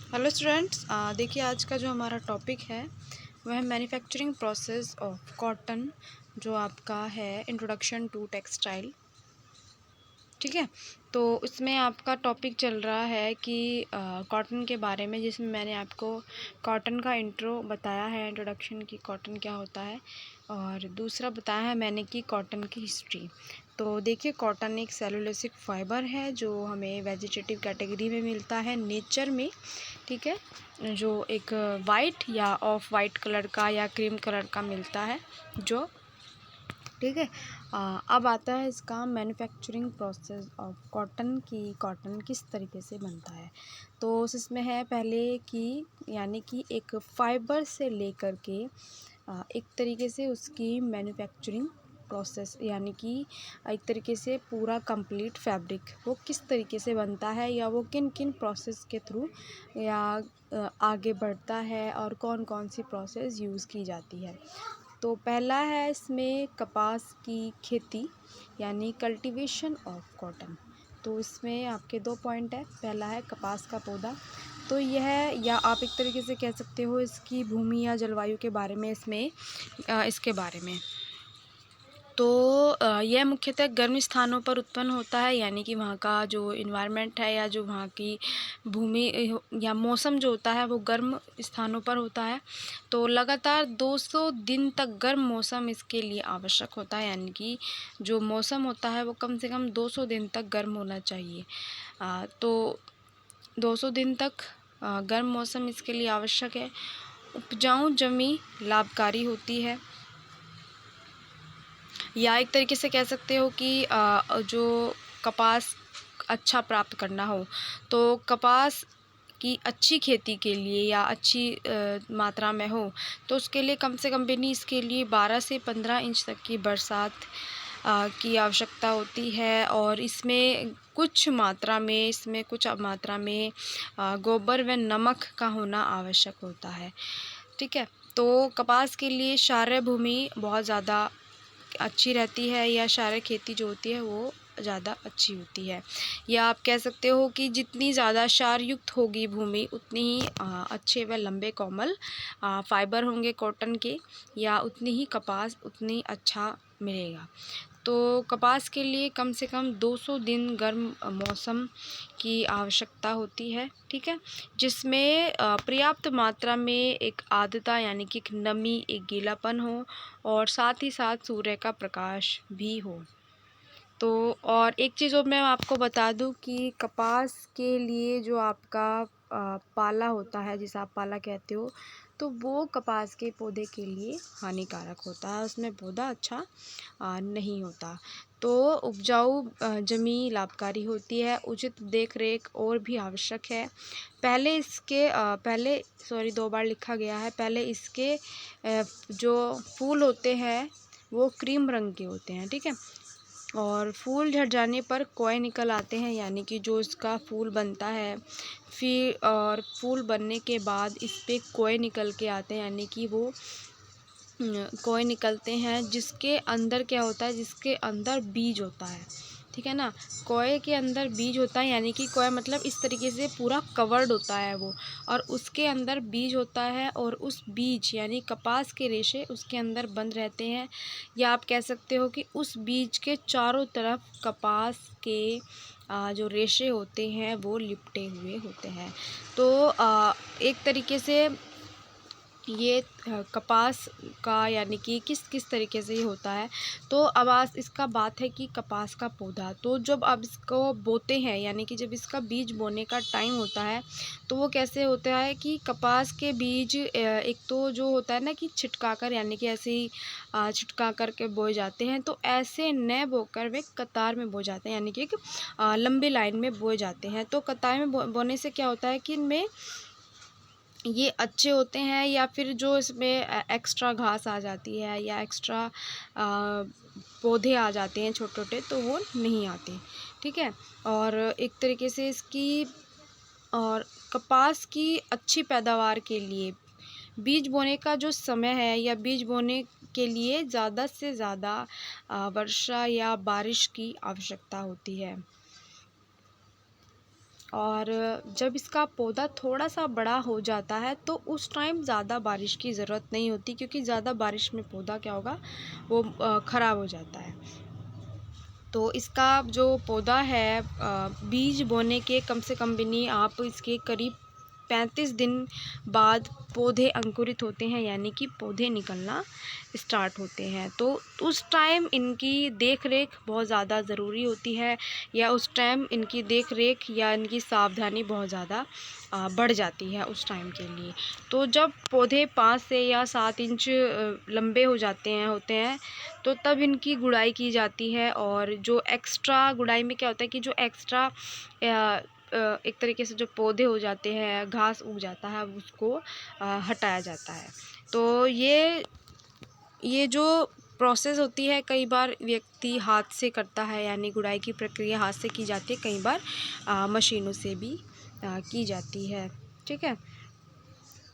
Hello students, देखिए आज का जो हमारा टॉपिक है वह है मैन्युफैक्चरिंग प्रोसेस ऑफ कॉटन, जो आपका है इंट्रोडक्शन टू टेक्सटाइल। ठीक है, तो इसमें आपका टॉपिक चल रहा है कि कॉटन के बारे में, जिसमें मैंने आपको कॉटन का इंट्रो बताया है, इंट्रोडक्शन की कॉटन क्या होता है, और दूसरा बताया है मैंने कि कॉटन की हिस्ट्री। तो देखिए, कॉटन एक सेलुलोसिक फाइबर है जो हमें वेजिटेटिव कैटेगरी में मिलता है नेचर में। ठीक है, जो एक वाइट या ऑफ वाइट कलर का या क्रीम कलर का मिलता है जो। ठीक है, अब आता है इसका मैन्युफैक्चरिंग प्रोसेस ऑफ कॉटन की कॉटन किस तरीके से बनता है। तो इसमें है पहले कि यानी कि एक फाइबर से लेकर के एक तरीके से उसकी मैन्युफैक्चरिंग प्रोसेस, यानी कि एक तरीके से पूरा कंप्लीट फैब्रिक वो किस तरीके से बनता है, या वो किन किन प्रोसेस के थ्रू या आगे बढ़ता है, और कौन कौन सी प्रोसेस यूज़ की जाती है। तो पहला है इसमें कपास की खेती, यानी कल्टीवेशन ऑफ कॉटन। तो इसमें आपके दो पॉइंट है। पहला है कपास का पौधा, तो यह, या आप एक तरीके से कह सकते हो इसकी भूमि या जलवायु के बारे में, इसमें इसके बारे में। तो यह मुख्यतः गर्म स्थानों पर उत्पन्न होता है, यानी कि वहाँ का जो इन्वायरमेंट है या जो वहाँ की भूमि या मौसम जो होता है वो गर्म स्थानों पर होता है। तो लगातार 200 दिन तक गर्म मौसम इसके लिए आवश्यक होता है, यानी कि जो मौसम होता है वो कम से कम 200 दिन तक गर्म होना चाहिए। तो 200 दिन तक गर्म मौसम इसके लिए आवश्यक है। उपजाऊ जमी लाभकारी होती है, या एक तरीके से कह सकते हो कि जो कपास अच्छा प्राप्त करना हो, तो कपास की अच्छी खेती के लिए या अच्छी मात्रा में हो, तो उसके लिए कम से कम भी नहीं, इसके लिए 12 से 15 इंच तक की बरसात की आवश्यकता होती है। और इसमें कुछ मात्रा में गोबर व नमक का होना आवश्यक होता है। ठीक है, तो कपास के लिए क्षारीय भूमि बहुत ज़्यादा अच्छी रहती है, या क्षारीय खेती जो होती है वो ज़्यादा अच्छी होती है। या आप कह सकते हो कि जितनी ज़्यादा क्षार युक्त होगी भूमि, उतनी ही अच्छे व लंबे कोमल फाइबर होंगे कॉटन के, या उतनी ही कपास उतनी अच्छा मिलेगा। तो कपास के लिए कम से कम 200 दिन गर्म मौसम की आवश्यकता होती है। ठीक है, जिसमें पर्याप्त मात्रा में एक आर्द्रता, यानी कि एक नमी, एक गीलापन हो, और साथ ही साथ सूर्य का प्रकाश भी हो। तो और एक चीज़ और मैं आपको बता दूं कि कपास के लिए जो आपका पाला होता है, जिसे आप पाला कहते हो, तो वो कपास के पौधे के लिए हानिकारक होता है, उसमें पौधा अच्छा नहीं होता। तो उपजाऊ जमीन लाभकारी होती है, उचित देख रेख और भी आवश्यक है। पहले सॉरी, दो बार लिखा गया है। पहले इसके जो फूल होते हैं वो क्रीम रंग के होते हैं। ठीक है, और फूल झड़ जाने पर कोए निकल आते हैं, यानी कि जो इसका फूल बनता है, फिर और फूल बनने के बाद इस पे कोए निकल के आते हैं, यानी कि वो कोए निकलते हैं, जिसके अंदर क्या होता है, जिसके अंदर बीज होता है। ठीक है ना, कोए के अंदर बीज होता है, यानी कि कोए मतलब इस तरीके से पूरा कवर्ड होता है वो, और उसके अंदर बीज होता है, और उस बीज यानी कपास के रेशे उसके अंदर बंद रहते हैं, या आप कह सकते हो कि उस बीज के चारों तरफ कपास के जो रेशे होते हैं वो लिपटे हुए होते हैं। तो एक तरीके से ये कपास का, यानी कि किस किस तरीके से ये होता है। तो अब आज इसका बात है कि कपास का पौधा, तो जब आप इसको बोते हैं, यानी कि जब इसका बीज बोने का टाइम होता है, तो वो कैसे होता है कि कपास के बीज एक तो जो होता है ना कि छिटका कर, यानी कि ऐसे ही छिटका कर के बोए जाते हैं। तो ऐसे न बोकर वे कतार में बोए जाते हैं, यानी कि एक लंबी लाइन में बोए जाते हैं। तो कतार में बोने से क्या होता है कि इनमें ये अच्छे होते हैं, या फिर जो इसमें एक्स्ट्रा घास आ जाती है या एक्स्ट्रा पौधे आ जाते हैं छोटे छोटे, तो वो नहीं आते। ठीक है, और एक तरीके से इसकी और कपास की अच्छी पैदावार के लिए बीज बोने का जो समय है, या बीज बोने के लिए ज़्यादा से ज़्यादा वर्षा या बारिश की आवश्यकता होती है। और जब इसका पौधा थोड़ा सा बड़ा हो जाता है तो उस टाइम ज़्यादा बारिश की ज़रूरत नहीं होती, क्योंकि ज़्यादा बारिश में पौधा क्या होगा, वो ख़राब हो जाता है। तो इसका जो पौधा है बीज बोने के कम से कम भी नहीं, आप इसके करीब 35 दिन बाद पौधे अंकुरित होते हैं, यानी कि पौधे निकलना स्टार्ट होते हैं। तो उस टाइम इनकी देख रेख बहुत ज़्यादा ज़रूरी होती है, या उस टाइम इनकी देख रेख या इनकी सावधानी बहुत ज़्यादा बढ़ जाती है उस टाइम के लिए। तो जब पौधे 5 से या 7 इंच लंबे हो जाते हैं तो तब इनकी गुड़ाई की जाती है। और जो एक्स्ट्रा गुड़ाई में क्या होता है कि जो एक्स्ट्रा एक तरीके से जो पौधे हो जाते हैं, घास उग जाता है, उसको हटाया जाता है। तो ये जो प्रोसेस होती है, कई बार व्यक्ति हाथ से करता है, यानी गुड़ाई की प्रक्रिया हाथ से की जाती है, कई बार मशीनों से भी की जाती है। ठीक है,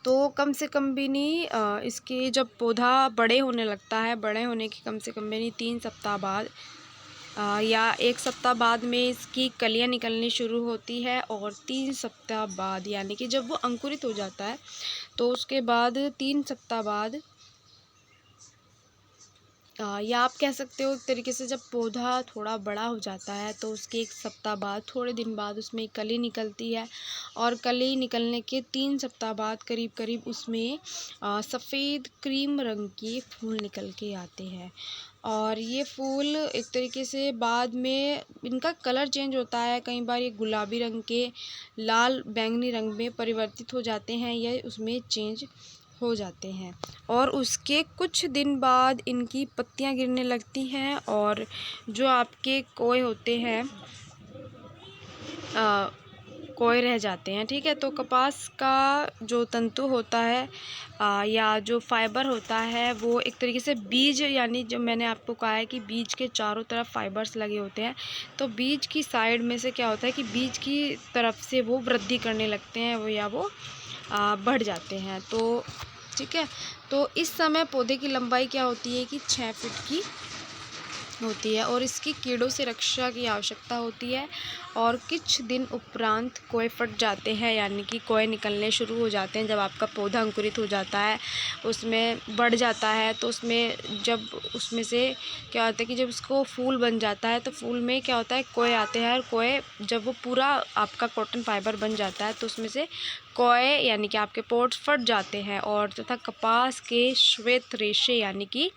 तो कम से कम भी नहीं इसके जब पौधा बड़े होने लगता है, बड़े होने के कम से कम भी नहीं 3 सप्ताह बाद या 1 सप्ताह बाद में इसकी कलियां निकलनी शुरू होती है। और 3 सप्ताह बाद, यानी कि जब वो अंकुरित हो जाता है तो उसके बाद 3 सप्ताह बाद या आप कह सकते हो एक तरीके से जब पौधा थोड़ा बड़ा हो जाता है तो उसके 1 सप्ताह बाद, थोड़े दिन बाद उसमें कली निकलती है। और कली निकलने के 3 सप्ताह बाद करीब करीब उसमें सफ़ेद क्रीम रंग के फूल निकल के आते हैं। और ये फूल एक तरीके से बाद में इनका कलर चेंज होता है, कई बार ये गुलाबी रंग के लाल बैंगनी रंग में परिवर्तित हो जाते हैं, या उसमें चेंज हो जाते हैं। और उसके कुछ दिन बाद इनकी पत्तियां गिरने लगती हैं, और जो आपके कोए होते हैं कोए रह जाते हैं। ठीक है, तो कपास का जो तंतु होता है या जो फाइबर होता है, वो एक तरीके से बीज, यानी जो मैंने आपको कहा है कि बीज के चारों तरफ फाइबर्स लगे होते हैं, तो बीज की साइड में से क्या होता है कि बीज की तरफ से वो वृद्धि करने लगते हैं, वो बढ़ जाते हैं। तो ठीक है, तो इस समय पौधे की लंबाई क्या होती है कि 6 फीट की होती है, और इसकी कीड़ों से रक्षा की आवश्यकता होती है। और कुछ दिन उपरांत कोए फट जाते हैं, यानी कि कोए निकलने शुरू हो जाते हैं। जब आपका पौधा अंकुरित हो जाता है, उसमें बढ़ जाता है, तो जब उसमें से क्या होता है कि जब उसको फूल बन जाता है, तो फूल में क्या होता है, कोए आते हैं। और कोए जब वो पूरा आपका कॉटन फाइबर बन जाता है, तो उसमें से कोए यानी कि आपके पोर्स फट जाते हैं। और तथा कपास के श्वेत रेशे, यानी कि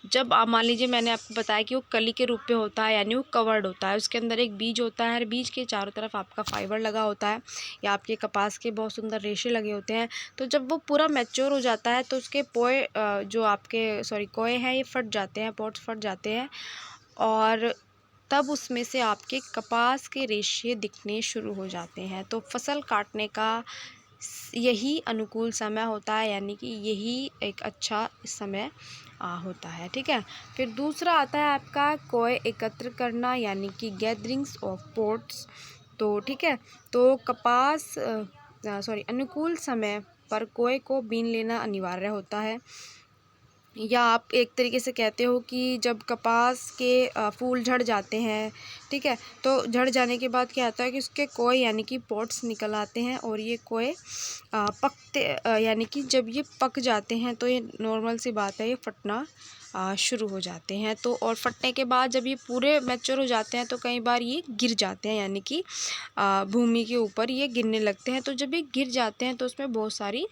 जब आप मान लीजिए मैंने आपको बताया कि वो कली के रूप में होता है, यानी वो कवर्ड होता है, उसके अंदर एक बीज होता है, हर बीज के चारों तरफ आपका फाइबर लगा होता है, या आपके कपास के बहुत सुंदर रेशे लगे होते हैं। तो जब वो पूरा मैच्योर हो जाता है, तो उसके जो आपके कोए हैं, ये फट जाते हैं, पोर्स फट जाते हैं। और तब उसमें से आपके कपास के रेशे दिखने शुरू हो जाते हैं। तो फसल काटने का यही अनुकूल समय होता है, यानी कि यही एक अच्छा समय होता है। ठीक है, फिर दूसरा आता है आपका कोय एकत्र करना, यानी कि गैदरिंग्स ऑफ पोर्ट्स। तो ठीक है, तो अनुकूल समय पर कोय को बीन लेना अनिवार्य होता है, या आप एक तरीके से कहते हो कि जब कपास के फूल झड़ जाते हैं, ठीक है, तो झड़ जाने के बाद क्या होता है कि उसके कोए यानी कि पॉट्स निकल आते हैं। और ये कोए पकते यानी कि जब ये पक जाते हैं तो ये नॉर्मल सी बात है, ये फटना शुरू हो जाते हैं। तो और फटने के बाद जब ये पूरे मैच्योर हो जाते हैं तो कई बार ये गिर जाते हैं, यानी कि भूमि के ऊपर ये गिरने लगते हैं। तो जब ये गिर जाते हैं तो उसमें बहुत सारी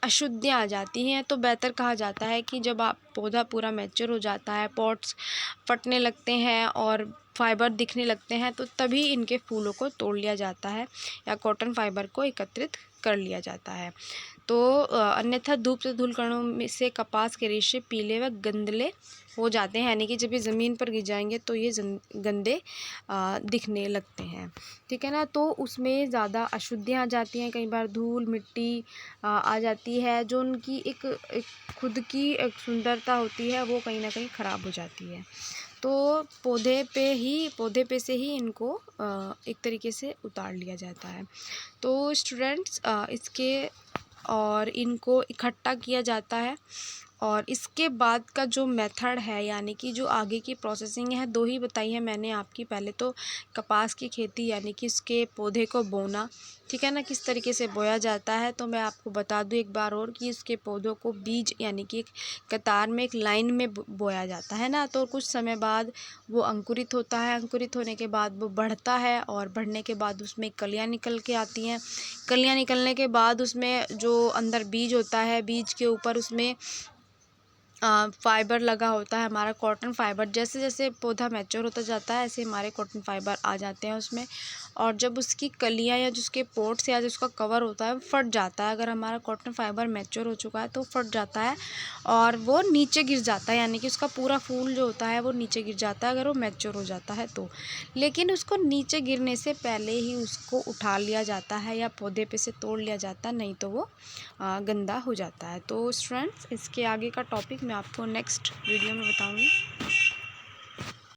अशुद्धियाँ आ जाती हैं। तो बेहतर कहा जाता है कि जब आप पौधा पूरा मैच्योर हो जाता है, पॉट्स फटने लगते हैं और फाइबर दिखने लगते हैं, तो तभी इनके फूलों को तोड़ लिया जाता है, या कॉटन फाइबर को एकत्रित कर लिया जाता है। तो अन्यथा धूप से धूल कणों में से कपास के रेशे पीले व गंदले हो जाते हैं, यानी कि जब ये ज़मीन पर गिर जाएंगे तो ये गंदे दिखने लगते हैं। ठीक है ना, तो उसमें ज़्यादा अशुद्धियाँ आ जाती हैं, कई बार धूल मिट्टी आ जाती है, जो उनकी एक खुद की एक सुंदरता होती है, वो कहीं ना कहीं ख़राब हो जाती है। तो पौधे पे से ही इनको एक तरीके से उतार लिया जाता है। तो स्टूडेंट्स इसके और इनको इकट्ठा किया जाता है, और इसके बाद का जो मेथड है यानी कि जो आगे की प्रोसेसिंग है, दो ही बताई है मैंने आपकी। पहले तो कपास की खेती यानी कि इसके पौधे को बोना, ठीक है ना, किस तरीके से बोया जाता है। तो मैं आपको बता दूं एक बार और कि इसके पौधों को बीज यानी कि एक कतार में एक लाइन में बोया जाता है ना। तो कुछ समय बाद वो अंकुरित होता है, अंकुरित होने के बाद वो बढ़ता है और बढ़ने के बाद उसमें कलियाँ निकल के आती हैं। कलियाँ निकलने के बाद उसमें जो अंदर बीज होता है, बीज के ऊपर उसमें फाइबर लगा होता है हमारा कॉटन फाइबर। जैसे जैसे पौधा मैच्योर होता जाता है ऐसे हमारे कॉटन फाइबर आ जाते हैं उसमें। और जब उसकी कलियां या जिसके पोर्ट्स या जो उसका कवर होता है फट जाता है, अगर हमारा कॉटन फाइबर मैच्योर हो चुका है तो फट जाता है और वो नीचे गिर जाता है, यानी कि उसका पूरा फूल जो होता है वो नीचे गिर जाता है अगर वो मैच्योर हो जाता है तो। लेकिन उसको नीचे गिरने से पहले ही उसको उठा लिया जाता है या पौधे पे से तोड़ लिया जाता है, नहीं तो वो गंदा हो जाता है। तो स्टूडेंट्स, इसके आगे का टॉपिक मैं आपको नेक्स्ट वीडियो में बताऊंगी।